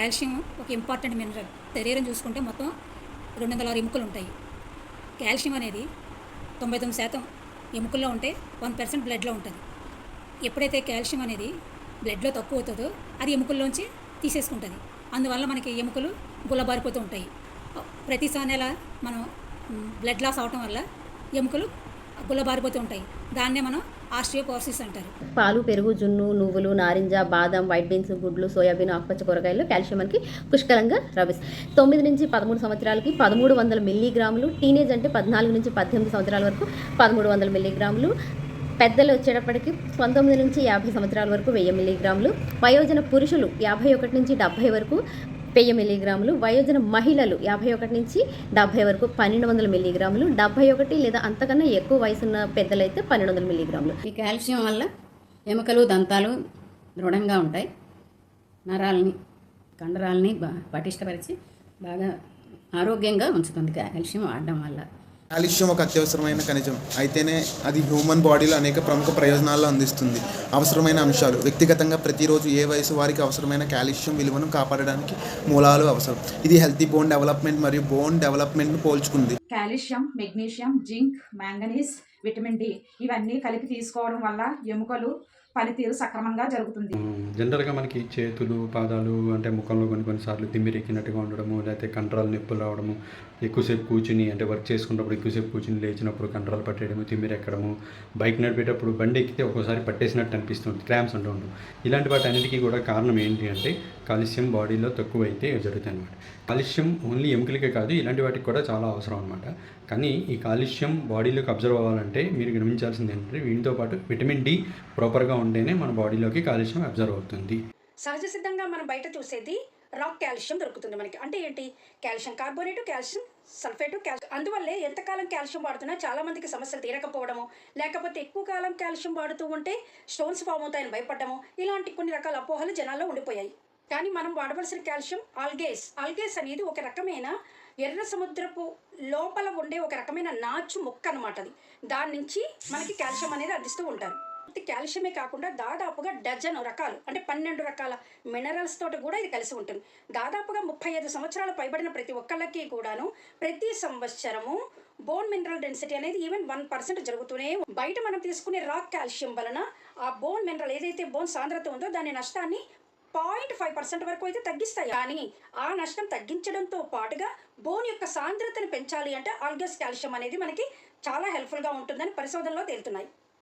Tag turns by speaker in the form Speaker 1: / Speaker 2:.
Speaker 1: Calcium ఒక important mineral. శరీరం చూసుకుంటే మొత్తం 206 ఎముకలు ఉంటాయి. కాల్షియం అనేది 99% ఎముకల్లో ఉంటే 1% బ్లడ్లో ఉంటుంది. ఎప్పుడైతే కాల్షియం అనేది బ్లడ్లో తక్కువ అవుతుందో అది ఎముకల్లోంచి తీసేసుకుంటుంది. అందువల్ల మనకి ఎముకలు గుల్లబారిపోతూ ఉంటాయి. ప్రతిసారి నెల మనం బ్లడ్ లాస్ అవటం వల్ల ఎముకలు గుల్లబారిపోతూ ఉంటాయి. దాన్నే మనం ఆస్టియోపోరోసిస్ అంటారు.
Speaker 2: పాలు, పెరుగు, జున్ను, నువ్వులు, నారింజ, బాదం, వైట్ బీన్స్, గుడ్లు, సోయాబీన్, ఆకుపచ్చ కూరగాయల్లో కాల్షియం మనకి పుష్కలంగా లభిస్తుంది. 9 నుంచి 13 సంవత్సరాలకి 1300 మిల్లీగ్రాములు, టీనేజ్ అంటే 14 నుంచి 18 సంవత్సరాల వరకు 1300 మిల్లీగ్రాములు, పెద్దలు వచ్చేటప్పటికి 19 నుంచి 50 సంవత్సరాల వరకు 1000 మిల్లీగ్రాములు, వయోజన పురుషులు 51 నుంచి 70 వరకు 1000 మిల్లీగ్రాములు, వయోజన మహిళలు 51 నుంచి 70 వరకు 1200 మిల్లీగ్రాములు, 71 లేదా అంతకన్నా ఎక్కువ వయసున్న పెద్దలైతే 1200 మిల్లీగ్రాములు.
Speaker 3: ఈ కాల్షియం వల్ల ఎముకలు, దంతాలు దృఢంగా ఉంటాయి. నరాలని, కండరాలని పటిష్టపరిచి బాగా ఆరోగ్యంగా ఉంచుతుంది కాల్షియం వాడడం వల్ల.
Speaker 4: కాల్షియం ఒక అత్యవసరమైన ఖనిజం అయితేనే అది హ్యూమన్ బాడీలో అనేక ప్రముఖ ప్రయోజనాలను అందిస్తుంది. అవసరమైన అంశాలు: వ్యక్తిగతంగా ప్రతిరోజు ఏ వయసు వారికి అవసరమైన కాల్షియం విలువను కాపాడడానికి మూలాలు అవసరం. ఇది హెల్తీ బోన్ డెవలప్మెంట్ మరియు బోన్ డెవలప్మెంట్ను పోల్చుకుంది.
Speaker 5: Calcium, magnesium, zinc, manganese, vitamin D ఇవన్నీ కలిపి తీసుకోవడం వల్ల ఎముకలు పనితీరు సక్రమంగా జరుగుతుంది.
Speaker 6: జనరల్గా మనకి చేతులు, పాదాలు అంటే ముఖంలో కొన్నిసార్లు తిమ్మిరెక్కినట్టుగా ఉండడము, లేకపోతే కండరాలు నొప్పులు రావడము, ఎక్కువసేపు కూర్చుని అంటే వర్క్ చేసుకున్నప్పుడు ఎక్కువసేపు కూర్చుని లేచినప్పుడు కండరాలు పట్టేయడము, తిమ్మిరెక్కడము, బైక్ నడిపేటప్పుడు బండి ఎక్కితే ఒక్కోసారి పట్టేసినట్టు అనిపిస్తుంది, క్రాంప్స్ అంటూ ఉంటాం. ఇలాంటి వాటి అన్నిటికీ కూడా కారణం ఏంటి అంటే కాల్షియం బాడీలో తక్కువైతే జరుగుతాయి అన్నమాట. కాల్షియం ఓన్లీ ఎముకలకే కాదు, ఇలాంటి వాటికి కూడా చాలా అవసరం అనమాట. కానీ ఈ కాల్షియం బాడీలోకి అబ్జర్వ్ అవ్వాలంటే మీరు గమనించాల్సింది ఏంటంటే వీటితో పాటు విటమిన్ డి ప్రాపర్గా ఉంటేనే మన బాడీలోకి కాల్షియం అబ్జర్వ్ అవుతుంది.
Speaker 7: సహజ సిద్ధంగా మనం బయట చూసేది రాక్ కాల్షియం దొరుకుతుంది మనకి. అంటే ఏంటి? కాల్షియం కార్బోనేటు, కాల్షియం సల్ఫేటు, అందువల్లే ఎంతకాలం కాల్షియం వాడుతున్నా చాలా మందికి సమస్యలు తీరకపోవడము, లేకపోతే ఎక్కువ కాలం కాల్షియం వాడుతూ ఉంటే స్టోన్స్ ఫామ్ అవుతాయని భయపడము, ఇలాంటి కొన్ని రకాల అపోహలు జనాల్లో ఉండిపోయాయి. కానీ మనం వాడవలసిన కాల్షియం ఆల్గేస్ అనేది ఒక రకమైన ఎర్ర సముద్రపు లోపల ఉండే ఒక రకమైన నాచు మొక్క అనమాట. అది దాని నుంచి మనకి కాల్షియం అనేది అందిస్తూ ఉంటారు. కాల్షియమే కాకుండా దాదాపుగా డజన్ రకాలు అంటే 12 రకాల మినరల్స్ తోటి కూడా ఇది కలిసి ఉంటుంది. దాదాపుగా 35 సంవత్సరాలు పైబడిన ప్రతి ఒక్కళ్ళకి కూడాను ప్రతి సంవత్సరము బోన్ మినరల్ డెన్సిటీ అనేది ఈవెన్ 1% జరుగుతూనే. బయట మనం తీసుకునే రాక్ కాల్షియం వలన ఆ బోన్ మినరల్ ఏదైతే బోన్ సాంద్రత ఉందో దాని నష్టాన్ని 0.5% వరకు అయితే తగ్గిస్తాయి. కానీ ఆ నష్టం తగ్గించడంతో పాటుగా బోన్ యొక్క సాంద్రతను పెంచాలి అంటే ఆల్గస్ కాల్షియం అనేది మనకి చాలా హెల్ప్ఫుల్గా ఉంటుందని పరిశోధనలో తేలుతున్నాయి.